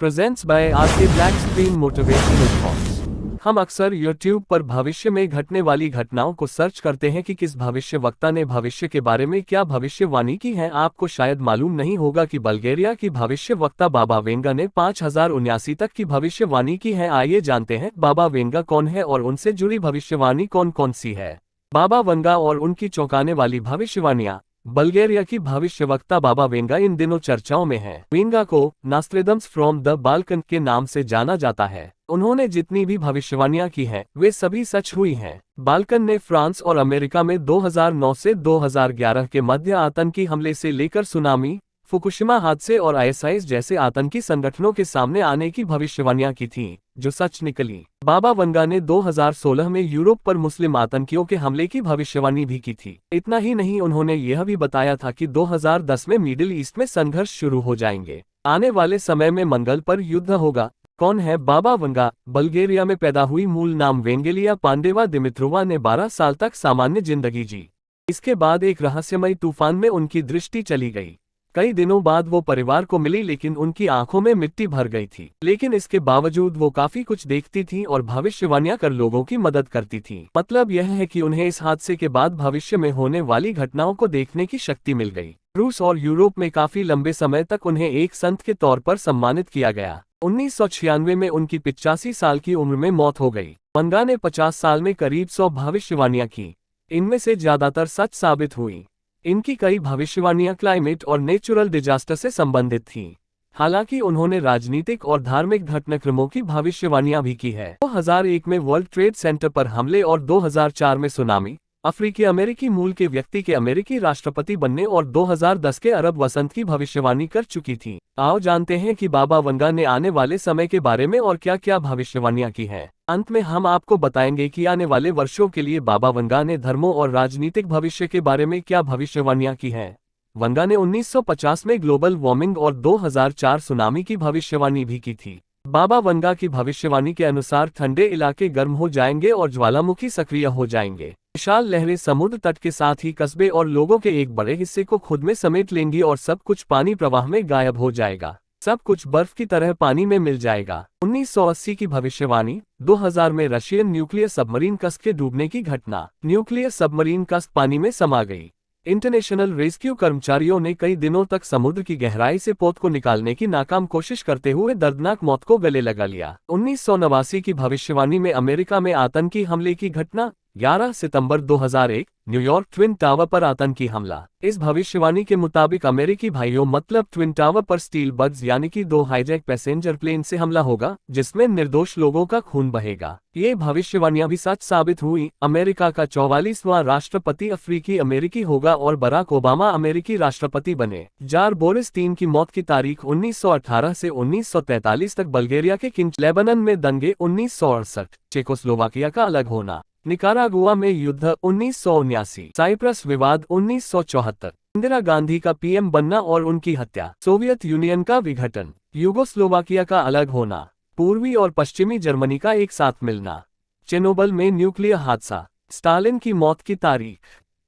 Presents by R K black screen motivational thoughts. हम अक्सर YouTube पर भविष्य में घटने वाली घटनाओं को सर्च करते हैं कि किस भविष्यवक्ता ने भविष्य के बारे में क्या भविष्यवाणी की है। आपको शायद मालूम नहीं होगा कि बल्गेरिया की भविष्यवक्ता बाबा वेंगा ने 5079 तक की भविष्यवाणी की है। आइए जानते हैं बाबा वेंगा कौन है और उनसे जुड़ी भविष्यवाणी कौन कौन सी है। बाबा वेंगा और उनकी चौंकाने वाली भविष्यवाणियां। बल्गेरिया की भविष्यवक्ता बाबा वेंगा इन दिनों चर्चाओं में हैं। वेंगा को नास्ट्रेडम्स फ्रॉम द बाल्कन के नाम से जाना जाता है। उन्होंने जितनी भी भविष्यवाणियां की हैं, वे सभी सच हुई हैं। बाल्कन ने फ्रांस और अमेरिका में 2009 से 2011 के मध्य आतंकी हमले से लेकर सुनामी, फुकुशिमा हादसे और आईएसआईएस जैसे आतंकी संगठनों के सामने आने की भविष्यवाणियां की थीं, जो सच निकली। बाबा वेंगा ने 2016 में यूरोप पर मुस्लिम आतंकियों के हमले की भविष्यवाणी भी की थी। इतना ही नहीं, उन्होंने यह भी बताया था कि 2010 में मिडिल ईस्ट में संघर्ष शुरू हो जाएंगे। आने वाले समय में मंगल पर युद्ध होगा। कौन है बाबा वेंगा? बल्गेरिया में पैदा हुई, मूल नाम वेंगेलिया पांडेवा दिमित्रोवा ने 12 साल तक सामान्य जिंदगी जी। इसके बाद एक रहस्यमयी तूफान में उनकी दृष्टि चली गई। कई दिनों बाद वो परिवार को मिली, लेकिन उनकी आंखों में मिट्टी भर गई थी। लेकिन इसके बावजूद वो काफी कुछ देखती थी और भविष्यवाणियां कर लोगों की मदद करती थी। मतलब यह है कि उन्हें इस हादसे के बाद भविष्य में होने वाली घटनाओं को देखने की शक्ति मिल गई। रूस और यूरोप में काफी लंबे समय तक उन्हें एक संत के तौर पर सम्मानित किया गया। 1996 में उनकी 85 साल की उम्र में मौत हो गई। वेंगा ने 50 साल में करीब 100 भविष्यवाणियां की। इनमें से ज्यादातर सच साबित हुई। इनकी कई भविष्यवाणियां क्लाइमेट और नेचुरल डिजास्टर से संबंधित थीं। हालांकि उन्होंने राजनीतिक और धार्मिक घटनाक्रमों की भविष्यवाणियां भी की है। 2001 में वर्ल्ड ट्रेड सेंटर पर हमले और 2004 में सुनामी, अफ्रीकी अमेरिकी मूल के व्यक्ति के अमेरिकी राष्ट्रपति बनने और 2010 के अरब वसंत की भविष्यवाणी कर चुकी थी। आओ जानते हैं कि बाबा वेंगा ने आने वाले समय के बारे में और क्या क्या भविष्यवाणियां की हैं। अंत में हम आपको बताएंगे कि आने वाले वर्षों के लिए बाबा वेंगा ने धर्मों और राजनीतिक भविष्य के बारे में क्या भविष्यवाणियां की हैं। वेंगा ने 1950 में ग्लोबल वार्मिंग और 2004 सुनामी की भविष्यवाणी भी की थी। बाबा वेंगा की भविष्यवाणी के अनुसार ठंडे इलाके गर्म हो जाएंगे और ज्वालामुखी सक्रिय हो जाएंगे। विशाल लहरें समुद्र तट के साथ ही कस्बे और लोगों के एक बड़े हिस्से को खुद में समेट लेंगी और सब कुछ पानी प्रवाह में गायब हो जाएगा। सब कुछ बर्फ की तरह पानी में मिल जाएगा। 1980 की भविष्यवाणी। 2000 में रशियन न्यूक्लियर सबमरीन कस्क के डूबने की घटना। न्यूक्लियर सबमरीन कस्क पानी में समा गई। इंटरनेशनल रेस्क्यू कर्मचारियों ने कई दिनों तक समुद्र की गहराई से पोत को निकालने की नाकाम कोशिश करते हुए दर्दनाक मौत को गले लगा लिया। 1989 की भविष्यवाणी में अमेरिका में आतंकी हमले की घटना। 11 सितंबर 2001 न्यूयॉर्क ट्विन टावर पर आतंकी हमला। इस भविष्यवाणी के मुताबिक अमेरिकी भाइयों मतलब ट्विन टावर पर स्टील बग्स यानी कि 2 हाईजैक पैसेंजर प्लेन से हमला होगा, जिसमें निर्दोष लोगों का खून बहेगा। ये भविष्यवाणियां भी सच साबित हुई। अमेरिका का 44वां राष्ट्रपति अफ्रीकी अमेरिकी होगा और बराक ओबामा अमेरिकी राष्ट्रपति बने। जार बोरिस III की मौत की तारीख 1918 से 1943 तक। बल्गेरिया के किंग। लेबनान में दंगे 1968। चेकोस्लोवाकिया का अलग होना। निकारागुआ में युद्ध 1979। साइप्रस विवाद 1974। इंदिरा गांधी का पीएम बनना और उनकी हत्या। सोवियत यूनियन का विघटन। यूगोस्लोवाकिया का अलग होना। पूर्वी और पश्चिमी जर्मनी का एक साथ मिलना। चेर्नोबिल में न्यूक्लियर हादसा। स्टालिन की मौत की तारीख।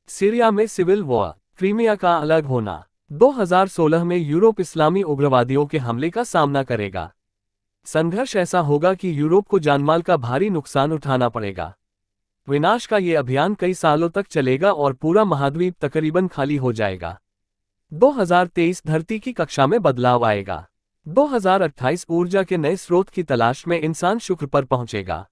सीरिया में सिविल वॉर। क्रीमिया का अलग होना। 2016 में यूरोप इस्लामी उग्रवादियों के हमले का सामना करेगा। संघर्ष ऐसा होगा कि यूरोप को जानमाल का भारी नुकसान उठाना पड़ेगा। विनाश का ये अभियान कई सालों तक चलेगा और पूरा महाद्वीप तकरीबन खाली हो जाएगा। 2023 धरती की कक्षा में बदलाव आएगा। 2028 ऊर्जा के नए स्रोत की तलाश में इंसान शुक्र पर पहुंचेगा।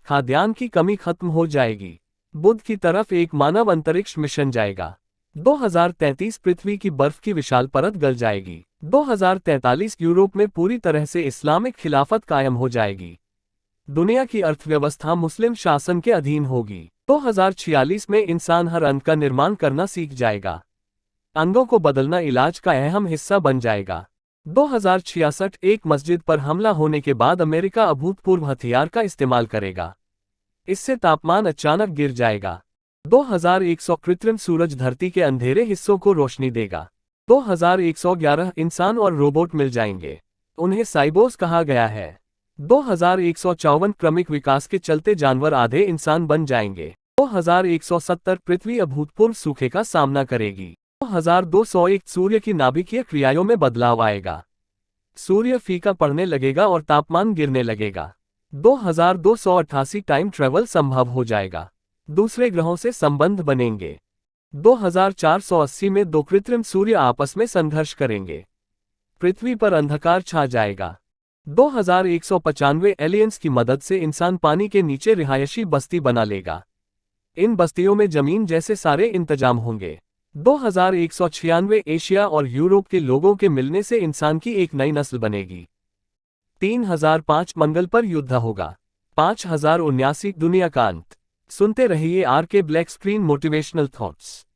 खाद्यान्न की कमी खत्म हो जाएगी। बुध की तरफ एक मानव अंतरिक्ष मिशन जाएगा। 2033 पृथ्वी की बर्फ की विशाल परत गल जाएगी। 2043 यूरोप में पूरी तरह से इस्लामिक खिलाफत कायम हो जाएगी। दुनिया की अर्थव्यवस्था मुस्लिम शासन के अधीन होगी। 2046 में इंसान हर अंग का निर्माण करना सीख जाएगा। अंगों को बदलना इलाज का अहम हिस्सा बन जाएगा। 2066 एक मस्जिद पर हमला होने के बाद अमेरिका अभूतपूर्व हथियार का इस्तेमाल करेगा। इससे तापमान अचानक गिर जाएगा। 2100 कृत्रिम सूरज धरती के अंधेरे हिस्सों को रोशनी देगा। 2111 इंसान और रोबोट मिल जाएंगे। उन्हें साइबोर्ग्स कहा गया है। 2154 क्रमिक विकास के चलते जानवर आधे इंसान बन जाएंगे। 2170 पृथ्वी अभूतपूर्व सूखे का सामना करेगी। 2201 सूर्य की नाभिकीय क्रियाओं में बदलाव आएगा। सूर्य फीका पड़ने लगेगा और तापमान गिरने लगेगा। 2288 टाइम ट्रेवल संभव हो जाएगा। दूसरे ग्रहों से संबंध बनेंगे। 2480 में दो कृत्रिम सूर्य आपस में संघर्ष करेंगे। पृथ्वी पर अंधकार छा जाएगा। 2195 एलियंस की मदद से इंसान पानी के नीचे रिहायशी बस्ती बना लेगा। इन बस्तियों में जमीन जैसे सारे इंतजाम होंगे। 2196 एशिया और यूरोप के लोगों के मिलने से इंसान की एक नई नस्ल बनेगी। 3005 मंगल पर युद्ध होगा। 5079 दुनिया का अंत। सुनते रहिए आर के ब्लैक स्क्रीन मोटिवेशनल थॉट्स।